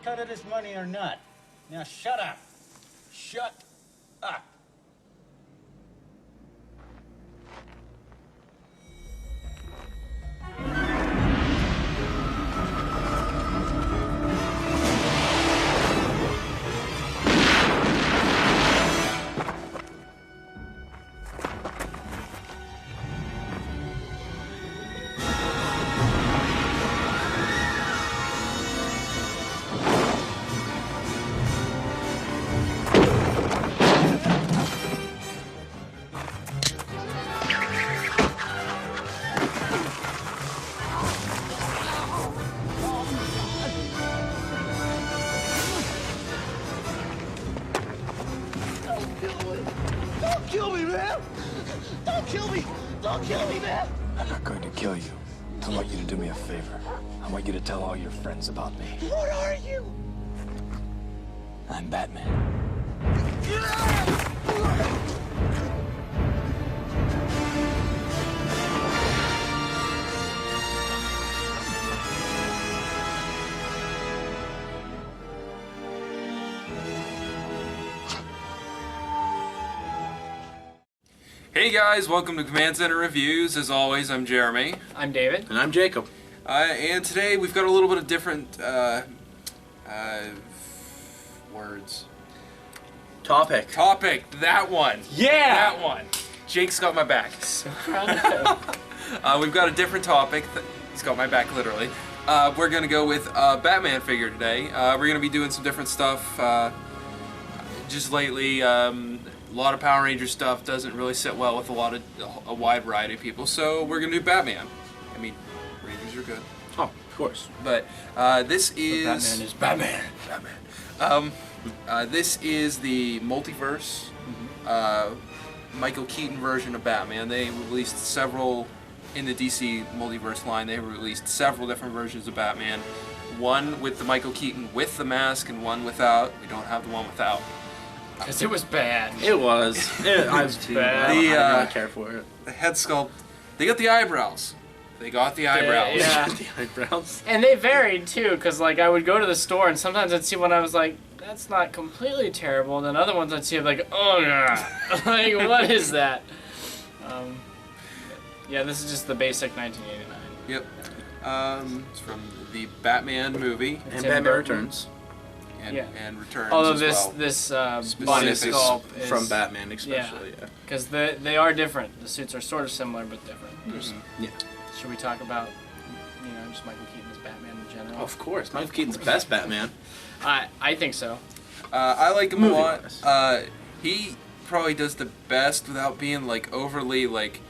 cut of this money or not. Now shut up. Shut up. I'm not going to kill you. I want you to do me a favor. I want you to tell all your friends about me. What are you? I'm Batman. Hey guys, welcome to Command Center Reviews. As always, I'm Jeremy. I'm David. And I'm Jacob. And today we've got a little bit of different words. Topic. That one. Yeah! That one. Jake's got my back. So proud of him. We've got a different topic. He's got my back, literally. We're going to go with a Batman figure today. We're going to be doing some different stuff. Just lately, a lot of Power Ranger stuff doesn't really sit well with a wide variety of people, so we're going to do Batman. I mean, Rangers are good. Oh, of course. But this is... Batman is Batman. This is the Multiverse, Michael Keaton version of Batman. They released several, in the DC Multiverse line, they released several different versions of Batman. One with the Michael Keaton with the mask and one without. We don't have the one without. Because it was bad. It was. I was too bad. I didn't really care for it. The head sculpt, they got the eyebrows. They got the eyebrows. Yeah. The eyebrows. And they varied too, because like I would go to the store and sometimes I'd see one I was like, that's not completely terrible. And then other ones I'd see like, oh yeah, like what is that? Yeah, this is just the basic 1989. Yep. It's from the Batman movie And Tim Batman Burton. Returns. and Returns. Although as this well. body Specific sculpt is From Batman, especially, yeah. because they are different. The suits are sort of similar but different. Yeah. Should we talk about just Michael Keaton as Batman in general? Of course. Michael Keaton's the best Batman. I think so. I like him a lot. Movie-wise. He probably does the best without being like overly like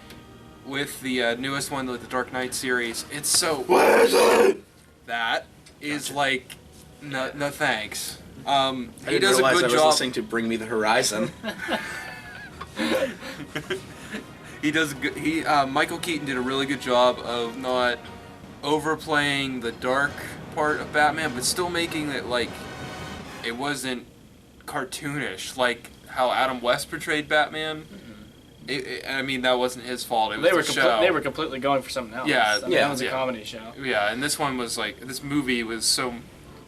with the newest one, like the Dark Knight series. It's so. What is it? That is like no thanks. I He didn't does a realize good I was job. listening to Bring Me the Horizon. He does good. Michael Keaton did a really good job of not overplaying the dark part of Batman, but still making it like it wasn't cartoonish, like how Adam West portrayed Batman. I mean, that wasn't his fault. It was the show. They were completely going for something else. Yeah, I mean, yeah, that was a yeah. comedy show. Yeah, and this one was like this movie was so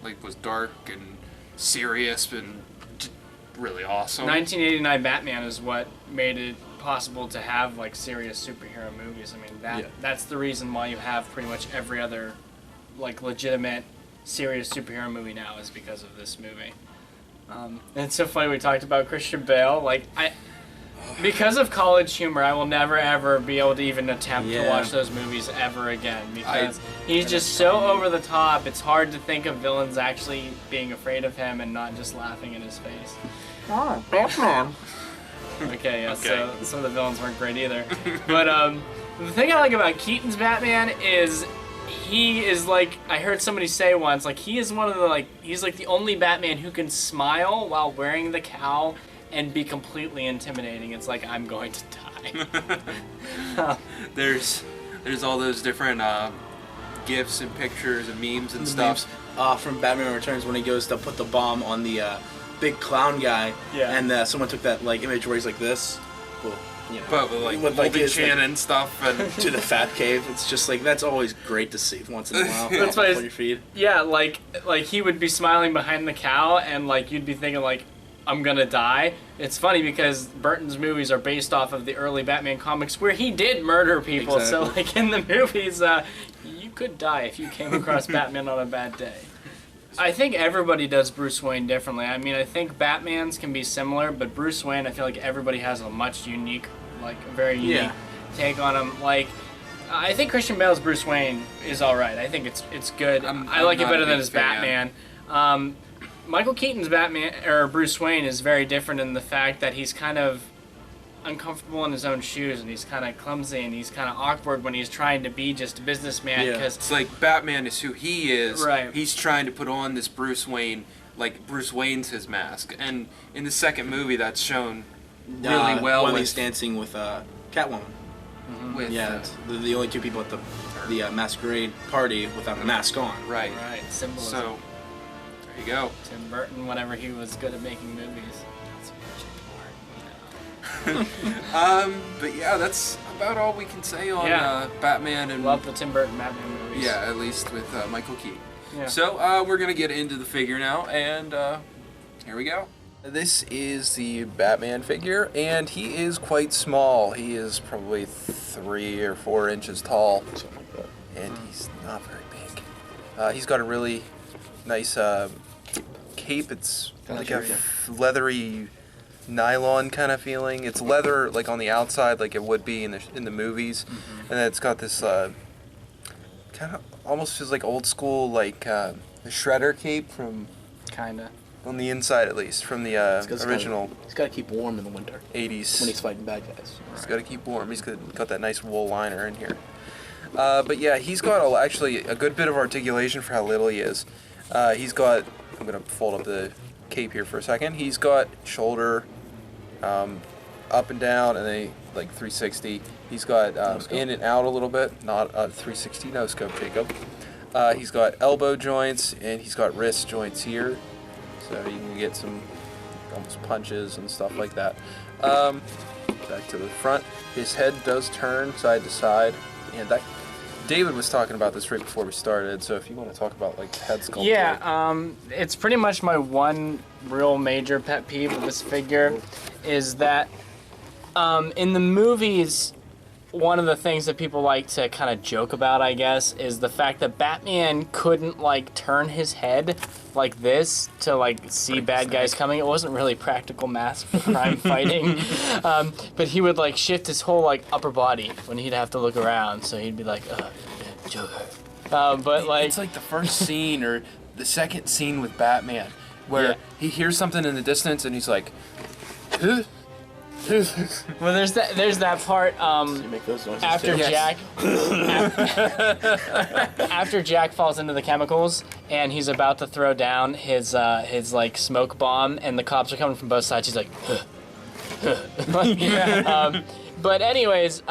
like was dark and serious and just really awesome. 1989 Batman is what made it possible to have like serious superhero movies. I mean, that's the reason why you have pretty much every other like legitimate serious superhero movie now is because of this movie. And it's so funny we talked about Christian Bale. Like because of college humor, I will never ever be able to even attempt to watch those movies ever again because he's just so over the top. It's hard to think of villains actually being afraid of him and not just laughing in his face. Oh, Batman. Okay, yeah, Okay. so some of the villains weren't great either. But the thing I like about Keaton's Batman is he is like, I heard somebody say once, like he is one of the he's like the only Batman who can smile while wearing the cowl and be completely intimidating. It's like, I'm going to die. There's all those different GIFs and pictures and memes and stuff. From Batman Returns when he goes to put the bomb on the big clown guy, Yeah. and someone took that like image where he's like this. Well, but with like Shannon stuff and to the fat cave. It's just like that's always great to see once in a while. That's why on your feed. Yeah, like he would be smiling behind the cow, and like you'd be thinking like, I'm gonna die. It's funny because Burton's movies are based off of the early Batman comics where he did murder people. Exactly. So like in the movies, you could die if you came across Batman on a bad day. I think everybody does Bruce Wayne differently. I mean, I think Batman's can be similar, but Bruce Wayne, I feel like everybody has a much unique, like a very unique take on him. Like, I think Christian Bale's Bruce Wayne is all right. I think it's good. I like it better than his Batman. Michael Keaton's Batman or Bruce Wayne is very different in the fact that he's kind of uncomfortable in his own shoes, and he's kind of clumsy, and he's kind of awkward when he's trying to be just a businessman. Because it's like Batman is who he is. Right. He's trying to put on this Bruce Wayne, like Bruce Wayne's his mask. And in the second movie, that's shown really well. When he's dancing with Catwoman. With, it's the only two people at the masquerade party without a mask on. Right. Right. Symbolism. So there you go. Tim Burton, whenever he was good at making movies. But yeah, that's about all we can say on Batman and love the Tim Burton Batman movies. Yeah, at least with Michael Keaton. Yeah. So we're gonna get into the figure now, and here we go. This is the Batman figure, and he is quite small. He is probably 3 or 4 inches tall, and he's not very big. He's got a really nice cape. It's like a leathery nylon kind of feeling. It's leather like on the outside, like it would be in the movies, and then it's got this kind of almost feels like old school, like the Shredder cape from kinda on the inside, at least from the original. He's got to keep warm in the winter 80s when he's fighting bad guys. He's got to keep warm. He's got that nice wool liner in here. But yeah, he's got actually a good bit of articulation for how little he is. He's got. I'm gonna fold up the cape here for a second. He's got shoulder up and down, and then like 360. He's got in and out a little bit, not 360 no scope, Jacob. He's got elbow joints, and he's got wrist joints here, so you can get some almost punches and stuff like that. Back to the front, his head does turn side to side, and that David was talking about this right before we started, so if you want to talk about like head sculpt. Yeah, it's pretty much my one real major pet peeve of this figure is that in the movies, one of the things that people like to kind of joke about, I guess, is the fact that Batman couldn't like turn his head like this to like see bad guys coming. It wasn't really practical mass crime fighting, but he would like shift his whole like upper body when he'd have to look around. So he'd be like, Joker. But like it's like the first scene or the second scene with Batman where he hears something in the distance and he's like, huh? Well, there's that part you make those noises after too? Jack after Jack falls into the chemicals and he's about to throw down his like smoke bomb and the cops are coming from both sides. He's like, but anyways,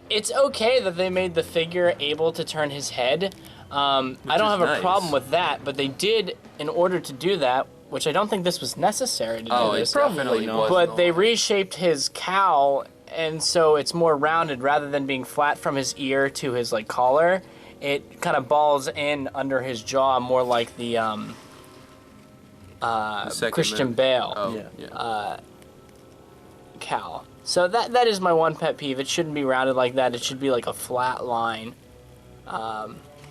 it's okay that they made the figure able to turn his head. I don't have a problem with that, but they did, in order to do that, which I don't think this was necessary to do this. Definitely not. But they reshaped his cowl, and so it's more rounded rather than being flat from his ear to his like collar. It kind of balls in under his jaw, more like the Christian Bale cowl. So that is my one pet peeve. It shouldn't be rounded like that. It should be like a flat line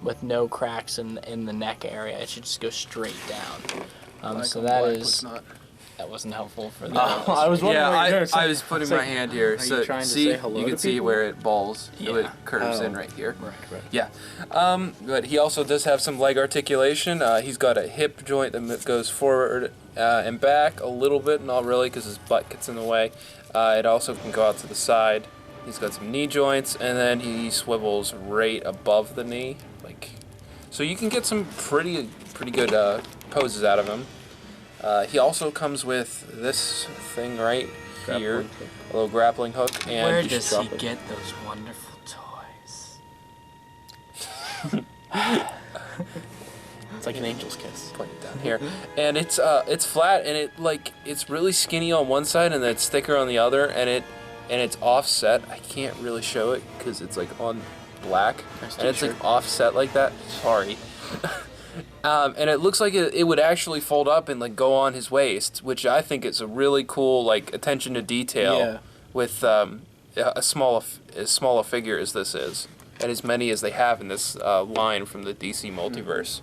with no cracks in the neck area. It should just go straight down. So that wasn't helpful for that. I was wondering. I was putting my hand here, so trying to see, say hello you can to see people? where it balls, Yeah. it curves in right here. Right. Yeah, but he also does have some leg articulation. He's got a hip joint that goes forward and back a little bit, not really, because his butt gets in the way. It also can go out to the side. He's got some knee joints, and then he swivels right above the knee, like. So you can get some pretty good poses out of him. He also comes with this thing right here, a little grappling hook. And where does he get those wonderful toys? It's like an angel's kiss. Point it down here, and it's flat, and it's really skinny on one side, and then it's thicker on the other, and and it's offset. I can't really show it because it's like on black, and it's like offset like that. Sorry. And it looks like it would actually fold up and like go on his waist, which I think is a really cool like attention to detail with as small a figure as this is, and as many as they have in this line from the DC Multiverse.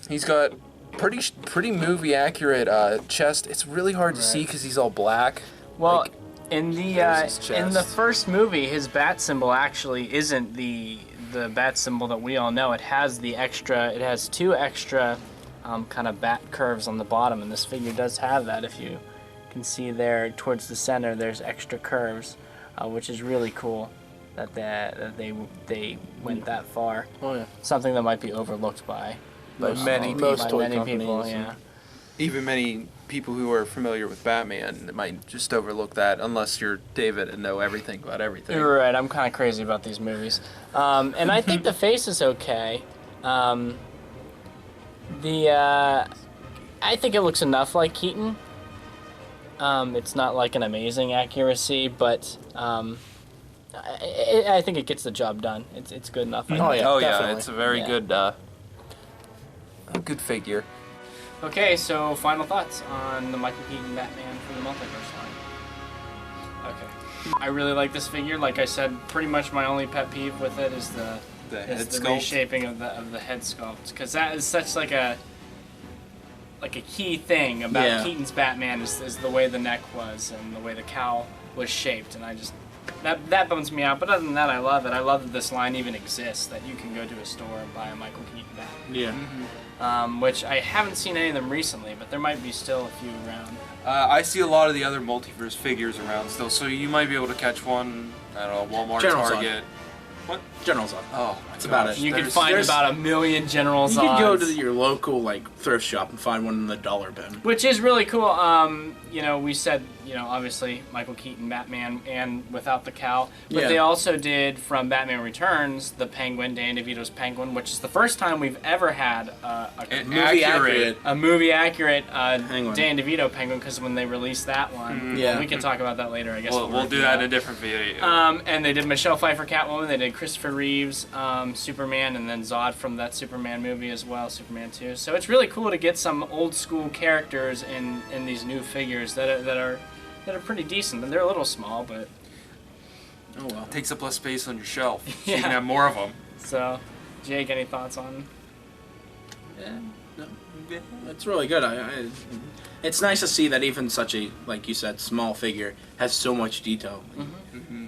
He's got pretty movie accurate chest. It's really hard to see because he's all black. Well, like, in the first movie, his bat symbol actually isn't the bat symbol that we all know. It has the extra. It has two extra kind of bat curves on the bottom, and this figure does have that. If you can see there towards the center, there's extra curves, which is really cool that they went that far. Oh yeah. Something that might be overlooked by many people. Yeah. Even many people who are familiar with Batman might just overlook that unless you're David and know everything about everything. You're right. I'm kind of crazy about these movies, and I think the face is okay. I think it looks enough like Keaton. It's not like an amazing accuracy, but I think it gets the job done. It's good enough. Yeah, it's a very good figure. Okay, so final thoughts on the Michael Keaton Batman for the Multiverse line. Okay, I really like this figure. Like I said, pretty much my only pet peeve with it is the reshaping of the head sculpt, because that is such like a key thing about Keaton's Batman is the way the neck was and the way the cowl was shaped, and I just that bums me out. But other than that, I love it. I love that this line even exists, that you can go to a store and buy a Michael Keaton Batman. Yeah. Which I haven't seen any of them recently, but there might be still a few around. I see a lot of the other multiverse figures around still, so you might be able to catch one at a Walmart, Target. What? General Zod. Oh, that's about it. You can find about 1 million General Zods. You can go to your local like thrift shop and find one in the dollar bin. Which is really cool. We said, obviously Michael Keaton Batman and without the cowl, but they also did from Batman Returns the Penguin, Danny DeVito's Penguin, which is the first time we've ever had a movie accurate Danny DeVito Penguin, because when they released that one, we can talk about that later. I guess we'll do that in a different video. And they did Michelle Pfeiffer Catwoman. They did Christopher Reeves Superman, and then Zod from that Superman movie as well, Superman 2. So it's really cool to get some old school characters in these new figures that are pretty decent. And they're a little small, but oh well. Takes up less space on your shelf, so you can have more of them. So, Jake, any thoughts on? No, it's really good. It's nice to see that even such a, like you said, small figure has so much detail.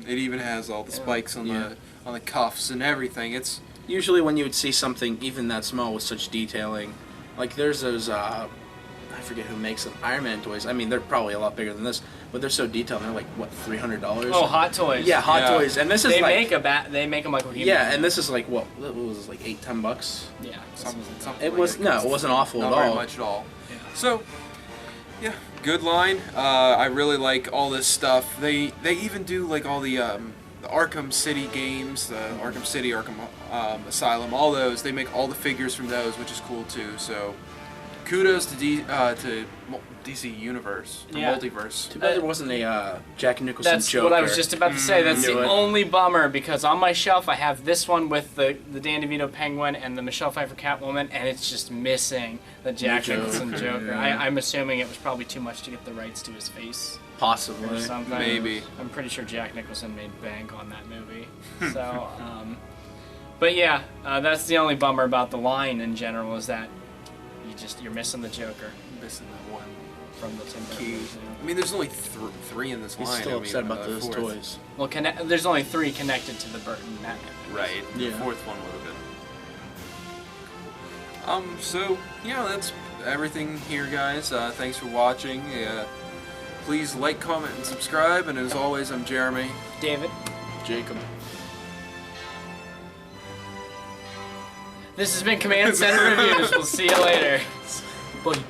It even has all the spikes on the cuffs and everything. It's usually when you would see something even that small with such detailing, like there's those I forget who makes them, Iron Man toys. I mean, they're probably a lot bigger than this, but they're so detailed. They're like what, $300? Oh, Hot Toys. Yeah, Hot Toys, and this is they make a Michael Keaton. Yeah, and this is like what was this, like $8-10? Yeah, it wasn't awful at all. Not very much at all. Yeah. So. Yeah, good line. I really like all this stuff. They even do like all the Arkham City games, the Arkham City, Arkham Asylum, all those. They make all the figures from those, which is cool too. So, kudos to DC Universe, Multiverse. Too bad there wasn't a Jack Nicholson That's Joker. What I was just about to say. That's the only bummer, because on my shelf I have this one with the Dan DeVito Penguin and the Michelle Pfeiffer Catwoman, and it's just missing the Jack Nicholson Joker. Yeah. I'm assuming it was probably too much to get the rights to his face. Possibly. Or something. Maybe. I'm pretty sure Jack Nicholson made bank on that movie. So, but yeah, that's the only bummer about the line in general, is that you're missing the Joker. Missing that one. From the Tim Burton key. movies, I mean, there's only three in this line. He's still upset about those toys. Well, there's only 3 connected to the Burton Batman movies. Right. Yeah. The fourth one would have been. So that's everything here, guys. Thanks for watching. Please like, comment, and subscribe. And as always, I'm Jeremy. David. Jacob. This has been Command Center Reviews. We'll see you later. Bye.